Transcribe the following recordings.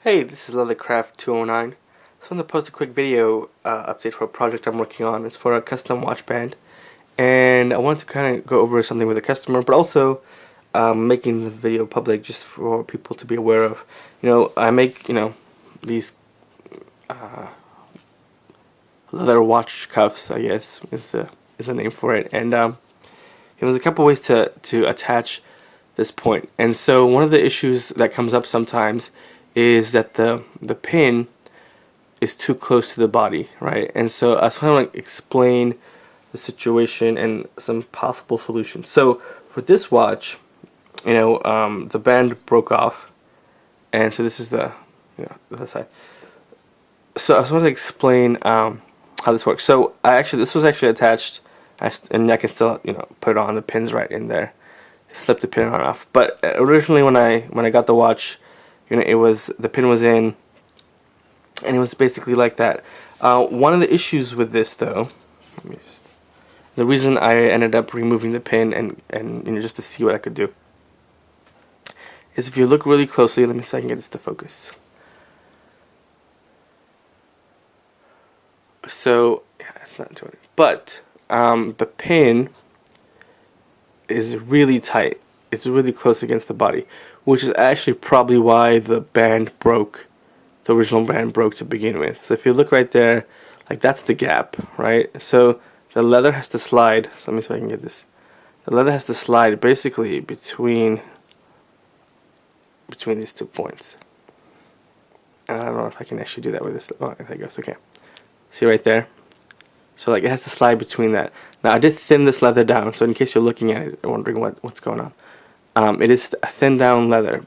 Hey, this is LeatherCraft 209. So I'm going to post a quick video update for a project I'm working on. It's for a custom watch band. And I wanted to kind of go over something with a customer, but also making the video public just for people to be aware of. I make, these leather watch cuffs, I guess, is the name for it. And there's a couple ways to attach this point. And so one of the issues that comes up sometimes is that the pin is too close to the body, right? And so I was trying to explain the situation and some possible solutions. So for this watch, the band broke off, and so this is the other side. So I just want to explain how this works. So this was actually attached, and I can still put it on. The pin's right in there. Slip the pin on off. But originally when I got the watch, the pin was in, and it was basically like that. One of the issues with this, though, the reason I ended up removing the pin and just to see what I could do, is if you look really closely. Let me see if I can get this to focus. So yeah, it's not doing it. But the pin is really tight. It's really close against the body, which is actually probably why the original band broke to begin with. So if you look right there, like that's the gap, right? So the leather has to slide. So let me see if I can get this. The leather has to slide basically between these 2 points. And I don't know if I can actually do that with this. Oh, there it goes. Okay. See right there? So like it has to slide between that. Now I did thin this leather down, so in case you're looking at it and wondering what's going on, it is a thin down leather,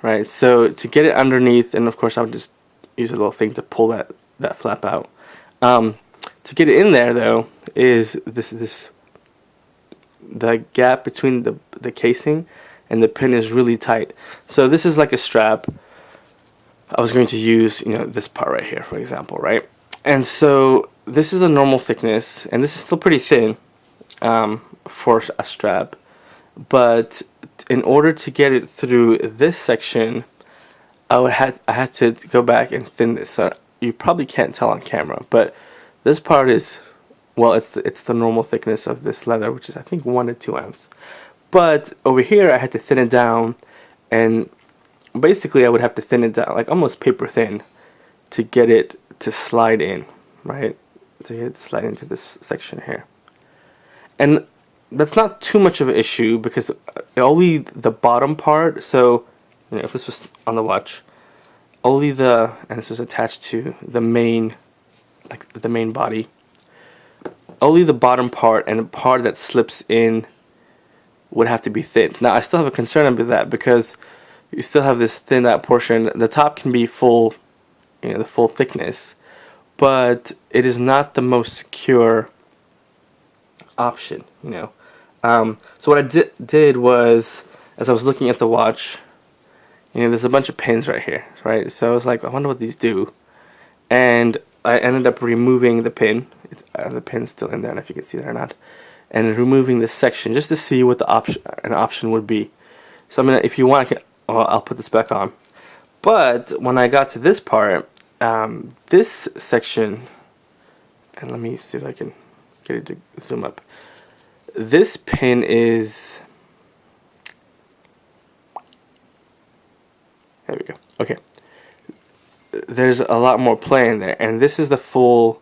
right? So to get it underneath, and of course I would just use a little thing to pull that flap out. To get it in there though is the gap between the casing and the pin is really tight. So this is like a strap. I was going to use this part right here, for example, right? And so this is a normal thickness, and this is still pretty thin for a strap. But in order to get it through this section, I had to go back and thin this. So you probably can't tell on camera, but this part is, well, it's the normal thickness of this leather, which is I think 1 to 2 ounces. But over here, I had to thin it down, and basically I would have to thin it down like almost paper thin to get it to slide in, right? To get it to slide into this section here. And that's not too much of an issue because only the bottom part, so if this was on the watch, and this was attached to the main, like the main body, only the bottom part and the part that slips in would have to be thin. Now I still have a concern about that because you still have this thinned out portion. The top can be full, the full thickness, but it is not the most secure option, So what I did was, as I was looking at the watch, there's a bunch of pins right here, right? So I was like, I wonder what these do, and I ended up removing the pin. The pin's still in there, and if you can see that or not, and removing this section just to see what an option would be. So if you want, I'll put this back on. But when I got to this part, this section, and let me see if I can get it to zoom up. This pin is, there we go. Okay. There's a lot more play in there, and this is the full,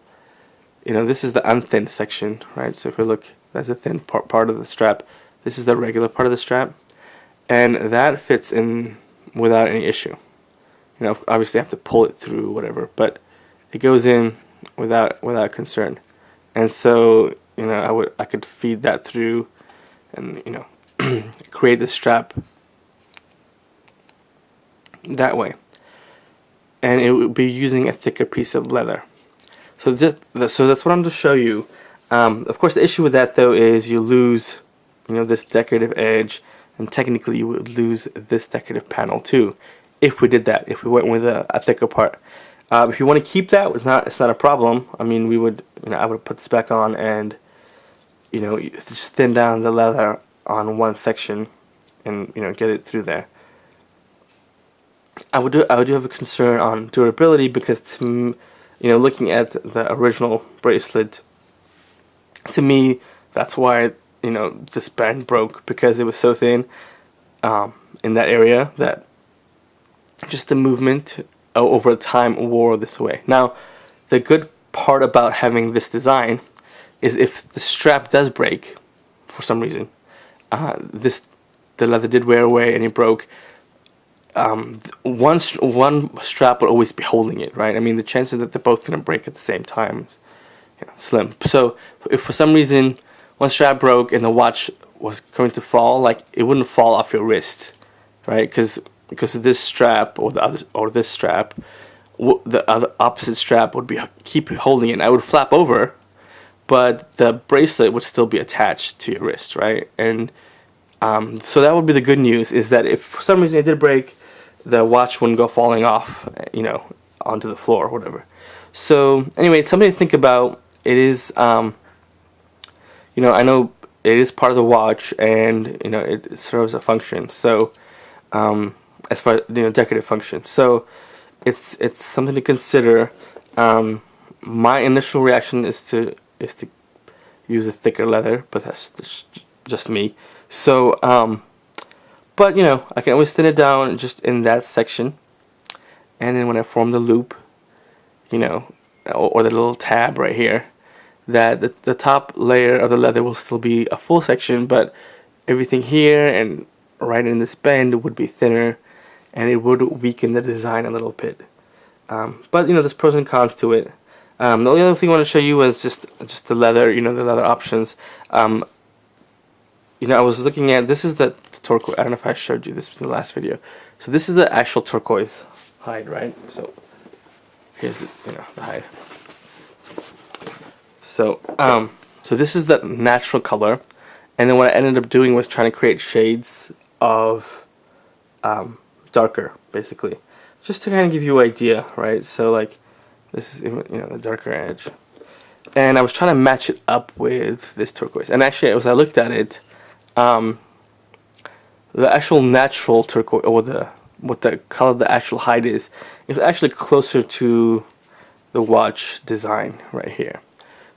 this is the unthinned section, right? So if we look, that's a thin part of the strap. This is the regular part of the strap, and that fits in without any issue. Obviously I have to pull it through whatever, but it goes in without concern. And so I could feed that through and create the strap that way, and it would be using a thicker piece of leather. So that's what I'm going to show you. Of course, the issue with that though is you lose this decorative edge, and technically you would lose this decorative panel too if we did that, if we went with a thicker part. If you want to keep that, it's not a problem. I mean, I would put this back on and just thin down the leather on one section and get it through there. I do have a concern on durability because looking at the original bracelet, to me that's why this band broke, because it was so thin in that area that just the movement over time wore this away. Now, the good part about having this design is if the strap does break for some reason, the leather did wear away and it broke. One strap will always be holding it, right? I mean, the chances that they're both gonna break at the same time is slim. So if for some reason one strap broke and the watch was going to fall, like, it wouldn't fall off your wrist, right? Because this strap or the other, or this strap, the other opposite strap would be keep holding it. And I would flap over, but the bracelet would still be attached to your wrist, right? And so that would be the good news, is that if for some reason it did break, the watch wouldn't go falling off, onto the floor or whatever. So anyway, it's something to think about. It is, I know it is part of the watch, and it serves a function. So as far as decorative function, so it's something to consider. My initial reaction is to use a thicker leather, but that's just me. So but I can always thin it down just in that section, and then when I form the loop, or the little tab right here, that the top layer of the leather will still be a full section, but everything here and right in this bend would be thinner, and it would weaken the design a little bit. But there's pros and cons to it. The only other thing I want to show you was just the leather, the leather options. I was looking at, this is the turquoise. I don't know if I showed you this in the last video. So this is the actual turquoise hide, right? So here's the hide. So so this is the natural color, and then what I ended up doing was trying to create shades of darker, basically, just to kind of give you an idea, right? So like this is the darker edge, and I was trying to match it up with this turquoise. And actually, as I looked at it, the actual natural turquoise, or what the color the actual hide is actually closer to the watch design right here.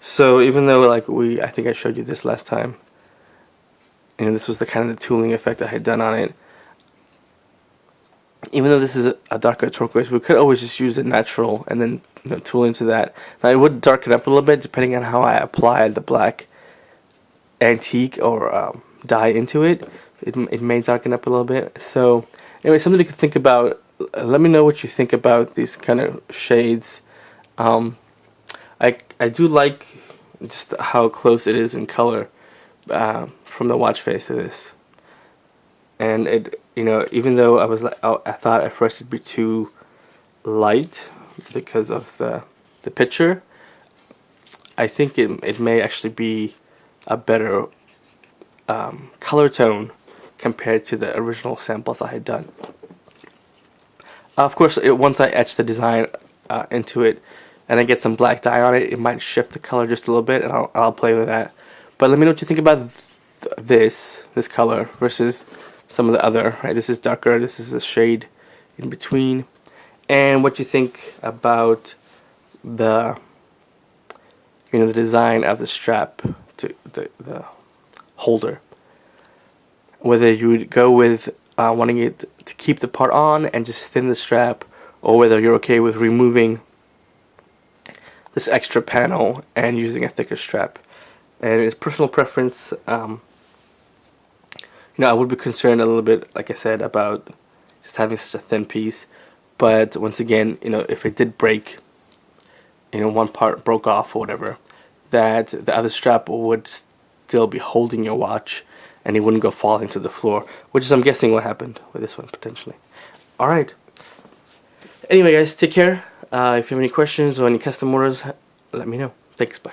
So even though I think I showed you this last time, and this was the kind of the tooling effect I had done on it. Even though this is a darker turquoise, we could always just use a natural and then tool into that. Now it would darken up a little bit depending on how I applied the black antique or dye into it. It may darken up a little bit. So anyway, something to think about. Let me know what you think about these kind of shades. I do like just how close it is in color from the watch face to this, and it even though I thought at first it'd be too light because of the picture, I think it may actually be a better color tone compared to the original samples I had done. Of course, once I etch the design into it and I get some black dye on it, it might shift the color just a little bit, and I'll play with that. But let me know what you think about this color versus some of the other. Right, this is darker. This is a shade in between, and what you think about the the design of the strap to the holder. Whether you would go with wanting it to keep the part on and just thin the strap, or whether you're okay with removing this extra panel and using a thicker strap. And it's personal preference. I would be concerned a little bit, like I said, about just having such a thin piece. But once again, if it did break, one part broke off or whatever, that the other strap would still be holding your watch, and it wouldn't go falling to the floor, which is, I'm guessing, what happened with this one potentially. All right. Anyway, guys, take care. If you have any questions or any custom orders, let me know. Thanks. Bye.